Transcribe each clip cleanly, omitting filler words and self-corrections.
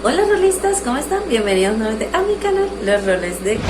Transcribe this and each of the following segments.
Hola rolistas, ¿cómo están? Bienvenidos nuevamente a mi canal, Los Roles de Kay.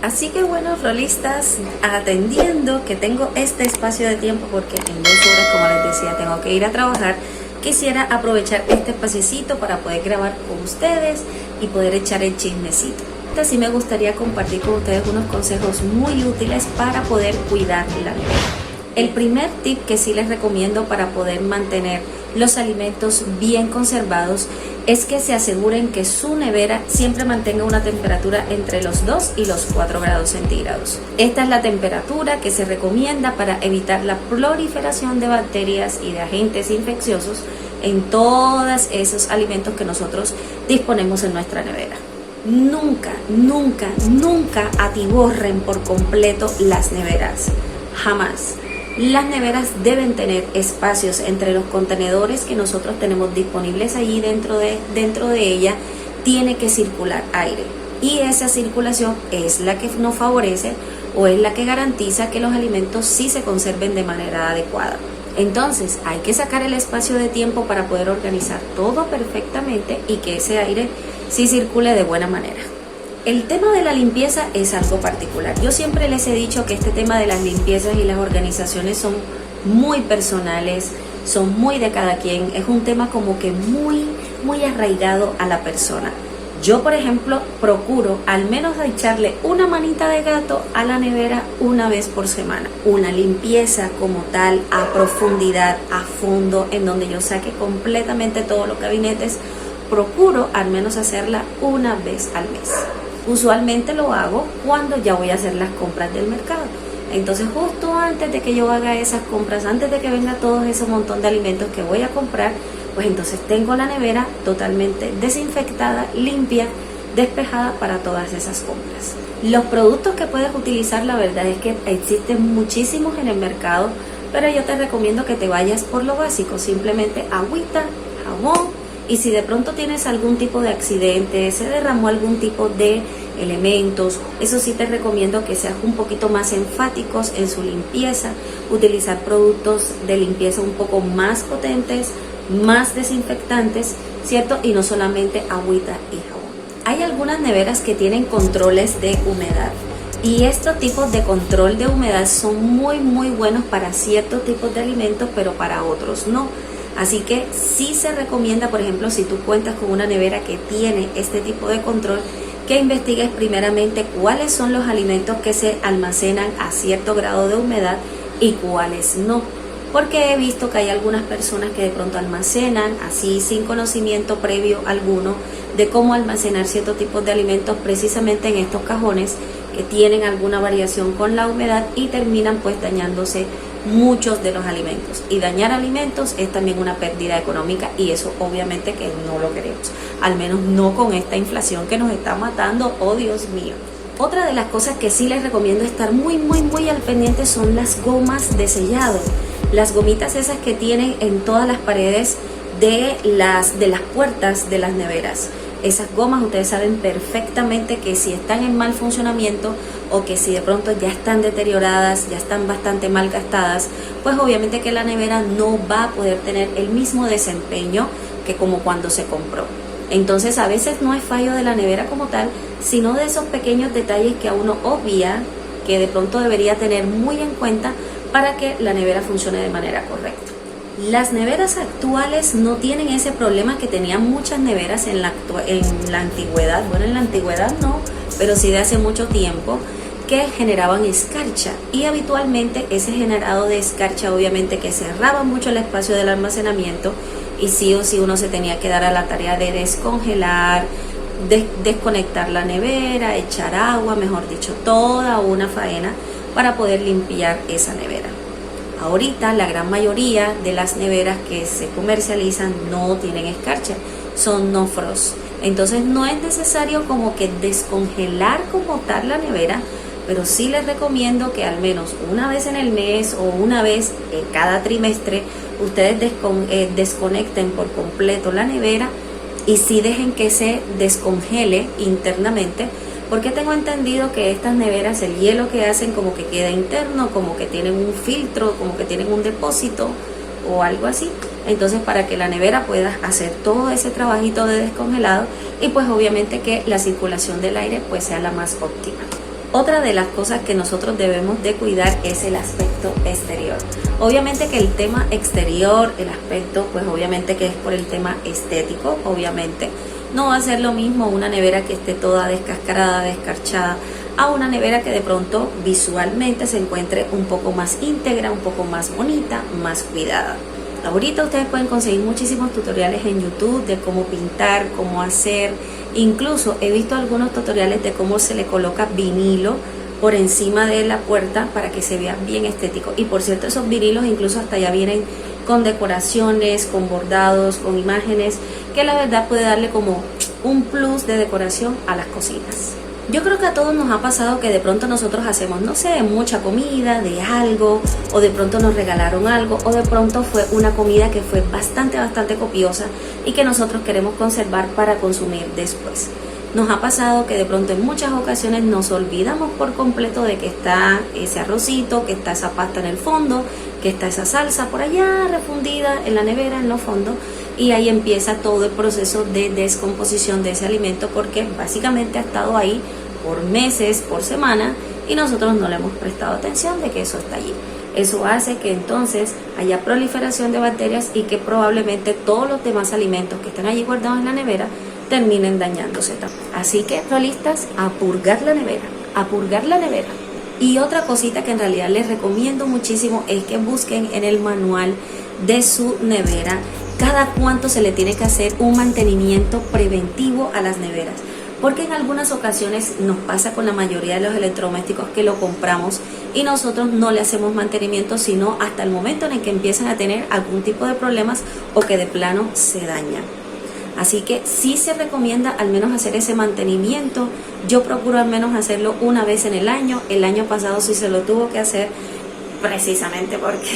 Así que bueno, rolistas, atendiendo que tengo este espacio de tiempo porque en 2 horas, como les decía, tengo que ir a trabajar, quisiera aprovechar este espaciecito para poder grabar con ustedes y poder echar el chismecito. Así me gustaría compartir con ustedes unos consejos muy útiles para poder cuidar la nevera. El primer tip que sí les recomiendo para poder mantener los alimentos bien conservados es que se aseguren que su nevera siempre mantenga una temperatura entre los 2 y los 4 grados centígrados. Esta es la temperatura que se recomienda para evitar la proliferación de bacterias y de agentes infecciosos en todos esos alimentos que nosotros disponemos en nuestra nevera. Nunca, nunca, nunca atiborren por completo las neveras. Jamás. Las neveras deben tener espacios entre los contenedores que nosotros tenemos disponibles allí dentro de ella. Tiene que circular aire y esa circulación es la que nos favorece o es la que garantiza que los alimentos sí se conserven de manera adecuada. Entonces hay que sacar el espacio de tiempo para poder organizar todo perfectamente y que ese aire sí circule de buena manera. El tema de la limpieza es algo particular. Yo siempre les he dicho que este tema de las limpiezas y las organizaciones son muy personales, son muy de cada quien. Es un tema como que muy arraigado a la persona. Yo, por ejemplo, procuro al menos echarle una manita de gato a la nevera una vez por semana. Una limpieza como tal, a profundidad, a fondo, en donde yo saque completamente todos los gabinetes. Procuro al menos hacerla una vez al mes. Usualmente lo hago cuando ya voy a hacer las compras del mercado. Entonces justo antes de que yo haga esas compras, antes de que venga todo ese montón de alimentos que voy a comprar, pues entonces tengo la nevera totalmente desinfectada, limpia, despejada para todas esas compras. Los productos que puedes utilizar, la verdad es que existen muchísimos en el mercado, pero yo te recomiendo que te vayas por lo básico, simplemente agüita, jabón. Y si de pronto tienes algún tipo de accidente, se derramó algún tipo de elementos, eso sí te recomiendo que seas un poquito más enfáticos en su limpieza, utilizar productos de limpieza un poco más potentes, más desinfectantes, ¿cierto? Y no solamente agüita y jabón. Hay algunas neveras que tienen controles de humedad y estos tipos de control de humedad son muy buenos para ciertos tipos de alimentos, pero para otros no. Así que sí se recomienda, por ejemplo, si tú cuentas con una nevera que tiene este tipo de control, que investigues primeramente cuáles son los alimentos que se almacenan a cierto grado de humedad y cuáles no. Porque he visto que hay algunas personas que de pronto almacenan así sin conocimiento previo alguno de cómo almacenar ciertos tipos de alimentos precisamente en estos cajones que tienen alguna variación con la humedad y terminan pues dañándose muchos de los alimentos. Y dañar alimentos es también una pérdida económica y eso obviamente que no lo queremos, al menos no con esta inflación que nos está matando, oh Dios mío. Otra de las cosas que sí les recomiendo estar muy al pendiente son las gomas de sellado, las gomitas esas que tienen en todas las paredes de las puertas de las neveras. Esas gomas ustedes saben perfectamente que si están en mal funcionamiento o que si de pronto ya están deterioradas, ya están bastante mal gastadas, pues obviamente que la nevera no va a poder tener el mismo desempeño que como cuando se compró. Entonces a veces no es fallo de la nevera como tal, sino de esos pequeños detalles que a uno obvia, que de pronto debería tener muy en cuenta para que la nevera funcione de manera correcta. Las neveras actuales no tienen ese problema que tenían muchas neveras en la antigüedad. Bueno, en la antigüedad no, pero sí de hace mucho tiempo, que generaban escarcha. Y habitualmente ese generado de escarcha obviamente que cerraba mucho el espacio del almacenamiento y sí o sí uno se tenía que dar a la tarea de descongelar, desconectar la nevera, echar agua, mejor dicho, toda una faena para poder limpiar esa nevera. Ahorita la gran mayoría de las neveras que se comercializan no tienen escarcha, son no frost. Entonces no es necesario como que descongelar como tal la nevera, pero sí les recomiendo que al menos una vez en el mes o una vez cada trimestre ustedes desconecten por completo la nevera y sí dejen que se descongele internamente, porque tengo entendido que estas neveras, el hielo que hacen como que queda interno, como que tienen un filtro, como que tienen un depósito o algo así. entonces para que la nevera pueda hacer todo ese trabajito de descongelado y pues obviamente que la circulación del aire pues sea la más óptima. Otra de las cosas que nosotros debemos de cuidar es el aspecto exterior. Obviamente que el tema exterior, el aspecto, pues obviamente que es por el tema estético, obviamente. No va a ser lo mismo una nevera que esté toda descascarada, descarchada, a una nevera que de pronto visualmente se encuentre un poco más íntegra, un poco más bonita, más cuidada. Ahorita ustedes pueden conseguir muchísimos tutoriales en YouTube de cómo pintar, cómo hacer. Incluso he visto algunos tutoriales de cómo se le coloca vinilo por encima de la puerta para que se vea bien estético. Y por cierto, esos vinilos incluso hasta ya vienen con decoraciones, con bordados, con imágenes, que la verdad puede darle como un plus de decoración a las cositas. Yo creo que a todos nos ha pasado que de pronto nosotros hacemos, no sé, mucha comida de algo, o de pronto nos regalaron algo, o de pronto fue una comida que fue bastante copiosa y que nosotros queremos conservar para consumir después. Nos ha pasado que de pronto en muchas ocasiones nos olvidamos por completo de que está ese arrocito, que está esa pasta en el fondo, que está esa salsa por allá refundida en la nevera, en los fondos, y ahí empieza todo el proceso de descomposición de ese alimento porque básicamente ha estado ahí por meses, por semana, y nosotros no le hemos prestado atención de que eso está allí. Eso hace que entonces haya proliferación de bacterias y que probablemente todos los demás alimentos que están allí guardados en la nevera terminen dañándose también. Así que, rolistas, a purgar la nevera, a purgar la nevera. Y otra cosita que en realidad les recomiendo muchísimo es que busquen en el manual de su nevera cada cuánto se le tiene que hacer un mantenimiento preventivo a las neveras. Porque en algunas ocasiones nos pasa con la mayoría de los electrodomésticos que lo compramos y nosotros no le hacemos mantenimiento sino hasta el momento en el que empiezan a tener algún tipo de problemas o que de plano se dañan. Así que sí se recomienda al menos hacer ese mantenimiento. Yo procuro al menos hacerlo una vez en el año. El año pasado sí se lo tuvo que hacer precisamente porque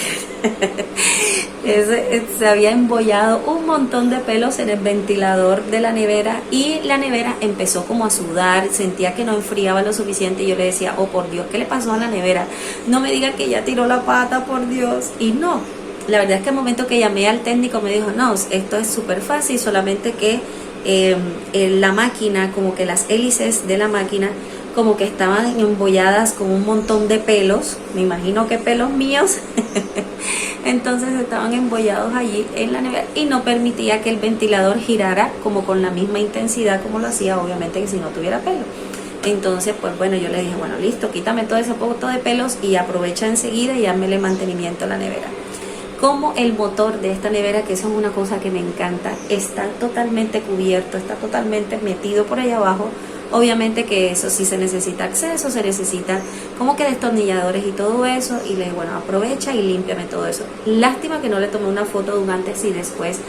se había embollado un montón de pelos en el ventilador de la nevera y la nevera empezó como a sudar, sentía que no enfriaba lo suficiente y yo le decía, oh por Dios, ¿qué le pasó a la nevera? No me diga que ya tiró la pata, por Dios. Y no, la verdad es que al momento que llamé al técnico me dijo, no, esto es súper fácil, solamente que la máquina, como que las hélices de la máquina como que estaban embolladas con un montón de pelos, me imagino que pelos míos, entonces estaban embollados allí en la nevera y no permitía que el ventilador girara como con la misma intensidad como lo hacía, obviamente que si no tuviera pelo. Entonces pues bueno, yo le dije, bueno listo, quítame todo ese poco de pelos y aprovecha enseguida y hámele mantenimiento a la nevera. Como el motor de esta nevera, que eso es una cosa que me encanta, está totalmente cubierto, está totalmente metido por ahí abajo. Obviamente que eso sí se necesita acceso, se necesita como que destornilladores y todo eso. Y le digo, bueno, aprovecha y límpiame todo eso. Lástima que no le tomé una foto de un antes y después.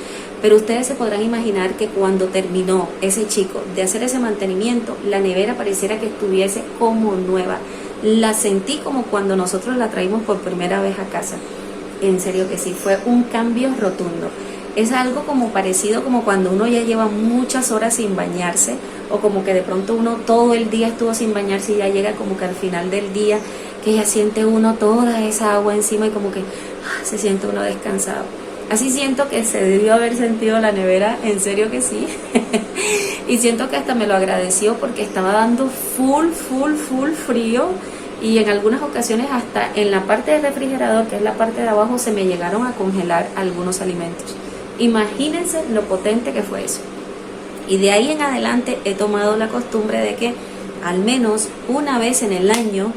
Pero ustedes se podrán imaginar que cuando terminó ese chico de hacer ese mantenimiento, la nevera pareciera que estuviese como nueva. La sentí como cuando nosotros la traímos por primera vez a casa. En serio que sí, fue un cambio rotundo. Es algo como parecido como cuando uno ya lleva muchas horas sin bañarse o como que de pronto uno todo el día estuvo sin bañarse y ya llega como que al final del día que ya siente uno toda esa agua encima y como que se siente uno descansado. Así siento que se debió haber sentido la nevera, en serio que sí. Y siento que hasta me lo agradeció porque estaba dando full frío. Y en algunas ocasiones hasta en la parte del refrigerador, que es la parte de abajo, se me llegaron a congelar algunos alimentos. Imagínense lo potente que fue eso. Y de ahí en adelante he tomado la costumbre de que al menos una vez en el año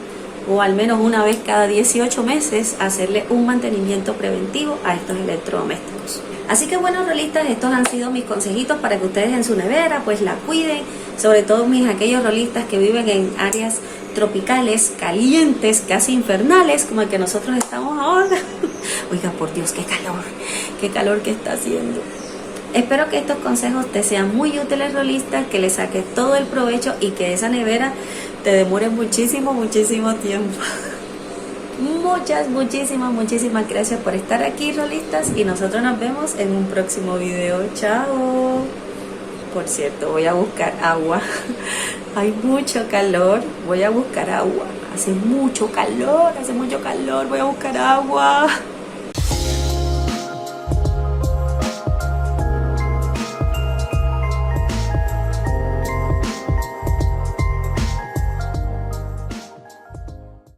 o al menos una vez cada 18 meses hacerle un mantenimiento preventivo a estos electrodomésticos. Así que bueno, rolistas, estos han sido mis consejitos para que ustedes en su nevera pues la cuiden, sobre todo aquellos rolistas que viven en áreas tropicales, calientes, casi infernales, como el que nosotros estamos ahora. Oiga, por Dios, qué calor que está haciendo. Espero que estos consejos te sean muy útiles, rolistas, que le saques todo el provecho y que esa nevera te demore muchísimo tiempo. Muchísimas gracias por estar aquí, rolistas, y nosotros nos vemos en un próximo video. Chao. Por cierto, voy a buscar agua. Hay mucho calor, voy a buscar agua. Hace mucho calor, voy a buscar agua.